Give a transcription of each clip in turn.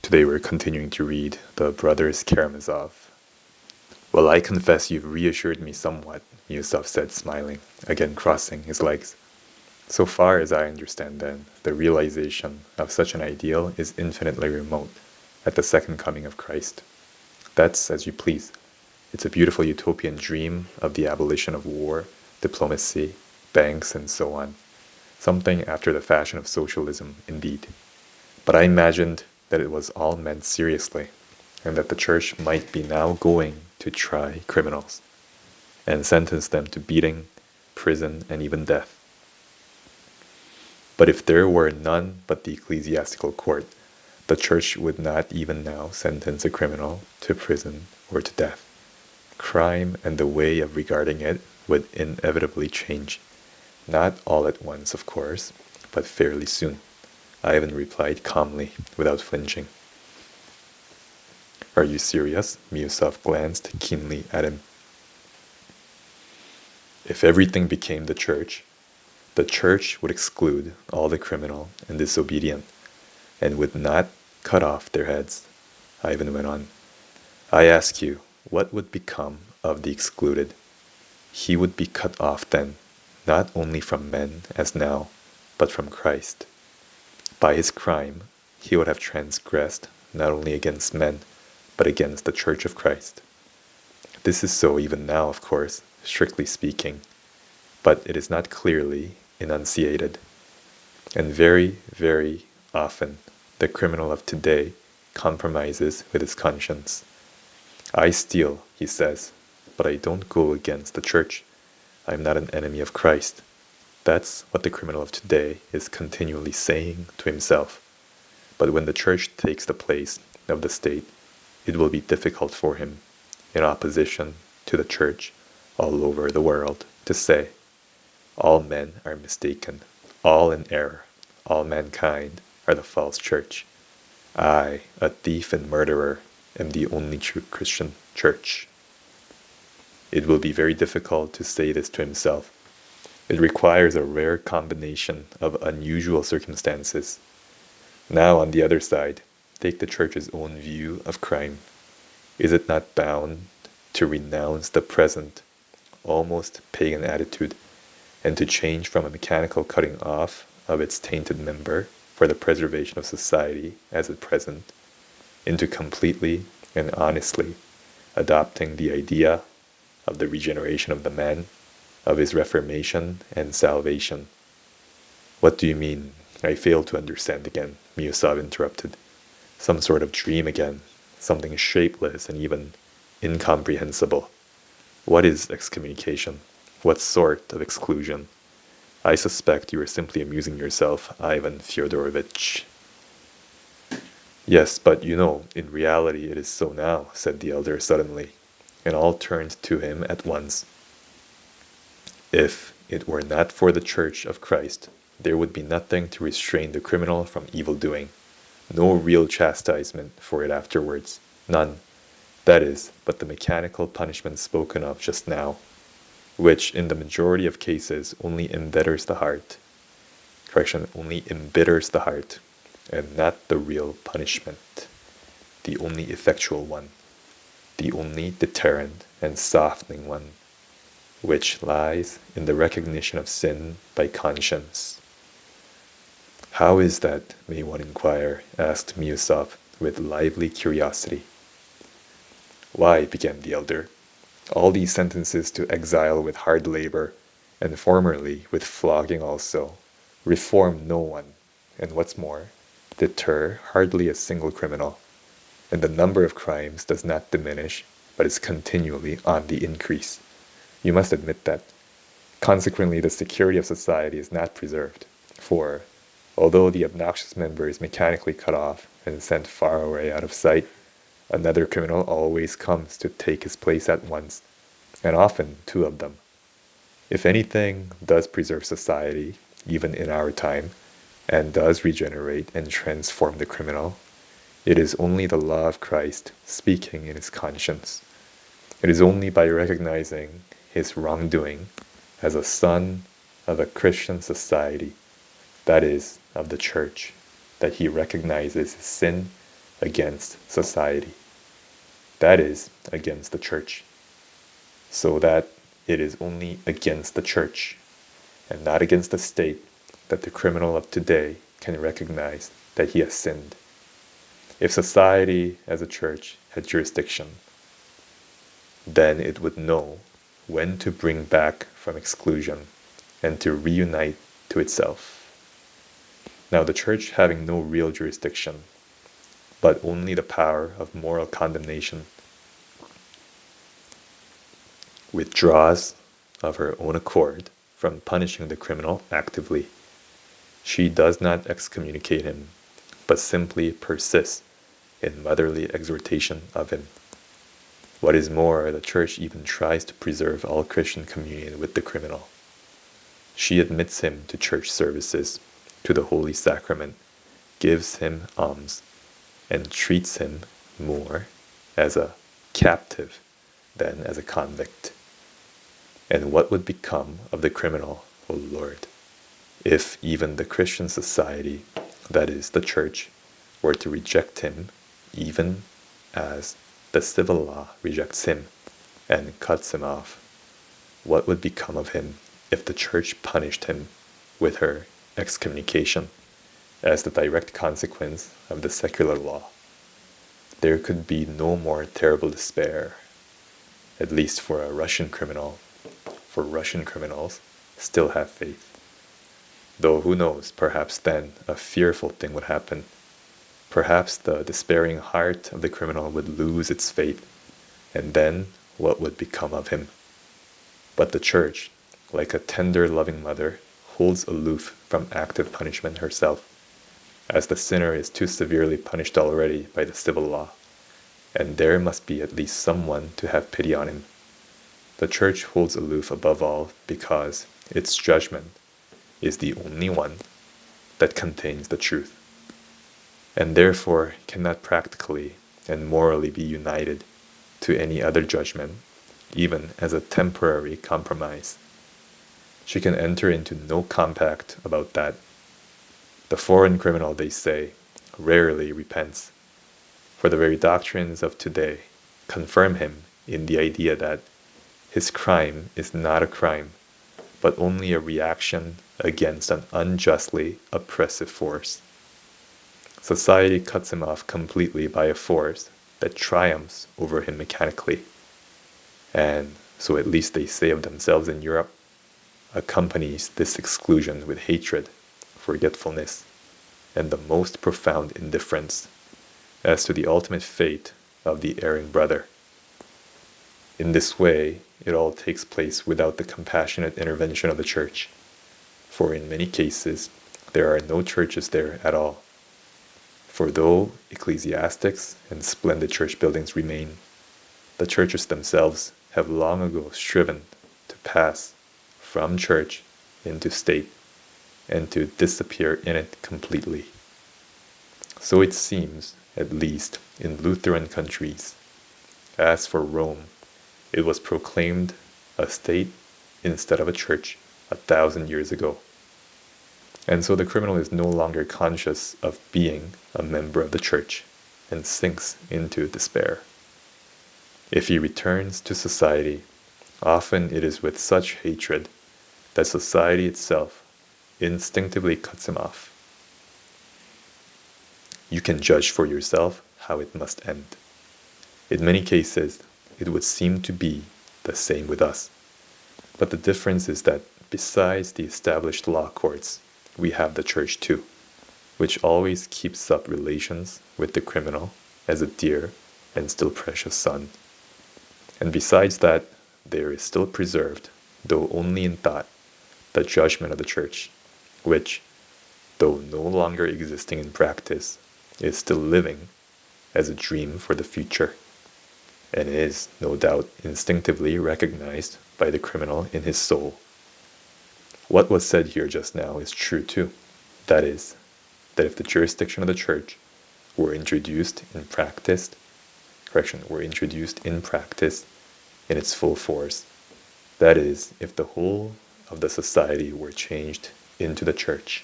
Today we're continuing to read The Brothers Karamazov. Well, I confess you've reassured me somewhat, Yusuf said, smiling, again crossing his legs. So far as I understand then, the realization of such an ideal is infinitely remote at the second coming of Christ. That's as you please. It's a beautiful utopian dream of the abolition of war, diplomacy, banks, and so on. Something after the fashion of socialism, indeed. But I imagined that it was all meant seriously, and that the church might be now going to try criminals, and sentence them to beating, prison, and even death. But if there were none but the ecclesiastical court, the church would not even now sentence a criminal to prison or to death. Crime and the way of regarding it would inevitably change. Not all at once, of course, but fairly soon. Ivan replied calmly, without flinching. Are you serious? Miusov glanced keenly at him. If everything became the church would exclude all the criminal and disobedient, and would not cut off their heads. Ivan went on. I ask you, what would become of the excluded? He would be cut off then, not only from men as now, but from Christ. By his crime, he would have transgressed not only against men, but against the Church of Christ. This is so even now, of course, strictly speaking, but it is not clearly enunciated. And very, very often, the criminal of today compromises with his conscience. I steal, he says, but I don't go against the Church. I am not an enemy of Christ. That's what the criminal of today is continually saying to himself. But when the church takes the place of the state, it will be difficult for him, in opposition to the church all over the world, to say, all men are mistaken, all in error, all mankind are the false church. I, a thief and murderer, am the only true Christian church. It will be very difficult to say this to himself. It requires a rare combination of unusual circumstances. Now, on the other side, take the church's own view of crime. Is it not bound to renounce the present, almost pagan attitude, and to change from a mechanical cutting off of its tainted member for the preservation of society as at present, into completely and honestly adopting the idea of the regeneration of the man, of his reformation and salvation? What do you mean? I fail to understand again, Miusov interrupted. Some sort of dream again, something shapeless and even incomprehensible. What is excommunication? What sort of exclusion? I suspect you are simply amusing yourself, Ivan Fyodorovitch. Yes, but you know, in reality it is so now, said the elder suddenly, and all turned to him at once. If it were not for the Church of Christ, there would be nothing to restrain the criminal from evil doing. No real chastisement for it afterwards. None. That is, but the mechanical punishment spoken of just now, which in the majority of cases only embitters the heart. Only embitters the heart, and not the real punishment. The only effectual one. The only deterrent and softening one, which lies in the recognition of sin by conscience. How is that, may one inquire, asked Miusov with lively curiosity. Why, began the elder, all these sentences to exile with hard labor, and formerly with flogging also, reform no one, and what's more, deter hardly a single criminal, and the number of crimes does not diminish, but is continually on the increase. You must admit that. Consequently, the security of society is not preserved, for, although the obnoxious member is mechanically cut off and sent far away out of sight, another criminal always comes to take his place at once, and often two of them. If anything does preserve society, even in our time, and does regenerate and transform the criminal, it is only the law of Christ speaking in his conscience. It is only by recognizing his wrongdoing as a son of a Christian society, that is, of the church, that he recognizes his sin against society. That is, against the church. So that it is only against the church and not against the state that the criminal of today can recognize that he has sinned. If society as a church had jurisdiction, then it would know when to bring back from exclusion and to reunite to itself. Now the church, having no real jurisdiction, but only the power of moral condemnation, withdraws of her own accord from punishing the criminal actively. She does not excommunicate him, but simply persists in motherly exhortation of him. What is more, the church even tries to preserve all Christian communion with the criminal. She admits him to church services, to the Holy Sacrament, gives him alms, and treats him more as a captive than as a convict. And what would become of the criminal, O Lord, if even the Christian society, that is, the church, were to reject him, even as the civil law rejects him and cuts him off? What would become of him if the church punished him with her excommunication as the direct consequence of the secular law? There could be no more terrible despair, at least for a Russian criminal, for Russian criminals still have faith. Though who knows, perhaps then a fearful thing would happen. Perhaps the despairing heart of the criminal would lose its faith, and then what would become of him? But the church, like a tender, loving mother, holds aloof from active punishment herself, as the sinner is too severely punished already by the civil law, and there must be at least someone to have pity on him. The church holds aloof above all because its judgment is the only one that contains the truth, and therefore cannot practically and morally be united to any other judgment, even as a temporary compromise. She can enter into no compact about that. The foreign criminal, they say, rarely repents, for the very doctrines of today confirm him in the idea that his crime is not a crime, but only a reaction against an unjustly oppressive force. Society cuts him off completely by a force that triumphs over him mechanically, and, so at least they say of themselves in Europe, accompanies this exclusion with hatred, forgetfulness, and the most profound indifference as to the ultimate fate of the erring brother. In this way, it all takes place without the compassionate intervention of the church, for in many cases there are no churches there at all. For though ecclesiastics and splendid church buildings remain, the churches themselves have long ago striven to pass from church into state and to disappear in it completely. So it seems, at least in Lutheran countries. As for Rome, it was proclaimed a state instead of a church 1,000 years ago. And so the criminal is no longer conscious of being a member of the church and sinks into despair. If he returns to society, often it is with such hatred that society itself instinctively cuts him off. You can judge for yourself how it must end. In many cases, it would seem to be the same with us. But the difference is that besides the established law courts, we have the church too, which always keeps up relations with the criminal as a dear and still precious son. And besides that, there is still preserved, though only in thought, the judgment of the church, which, though no longer existing in practice, is still living as a dream for the future, and is, no doubt, instinctively recognized by the criminal in his soul. What was said here just now is true too. That is, that if the jurisdiction of the church were introduced in practice in its full force, that is, if the whole of the society were changed into the church,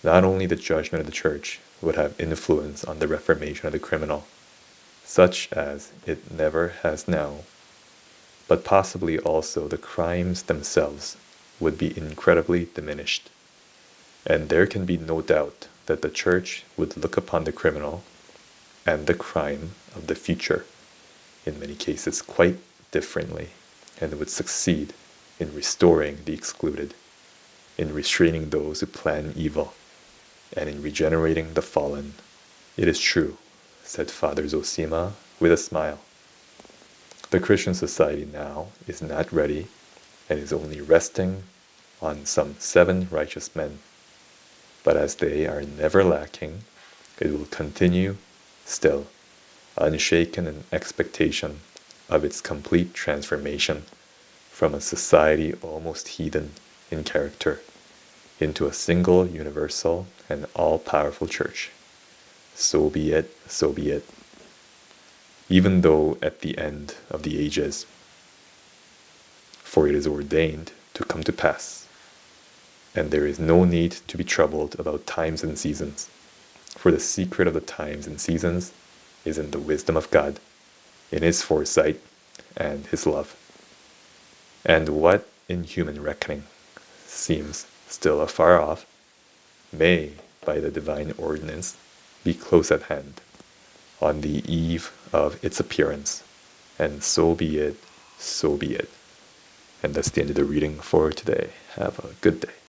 not only the judgment of the church would have influence on the reformation of the criminal, such as it never has now, but possibly also the crimes themselves would be incredibly diminished. And there can be no doubt that the church would look upon the criminal and the crime of the future, in many cases quite differently, and would succeed in restoring the excluded, in restraining those who plan evil, and in regenerating the fallen. It is true, said Father Zosima with a smile. The Christian society now is not ready and is only resting on some 7 righteous men. But as they are never lacking, it will continue still, unshaken in expectation of its complete transformation from a society almost heathen in character into a single, universal, and all-powerful church. So be it, so be it. Even though at the end of the ages, for it is ordained to come to pass, and there is no need to be troubled about times and seasons, for the secret of the times and seasons is in the wisdom of God, in His foresight and His love. And what in human reckoning seems still afar off, may, by the divine ordinance, be close at hand, on the eve of its appearance. And so be it, so be it. And that's the end of the reading for today. Have a good day.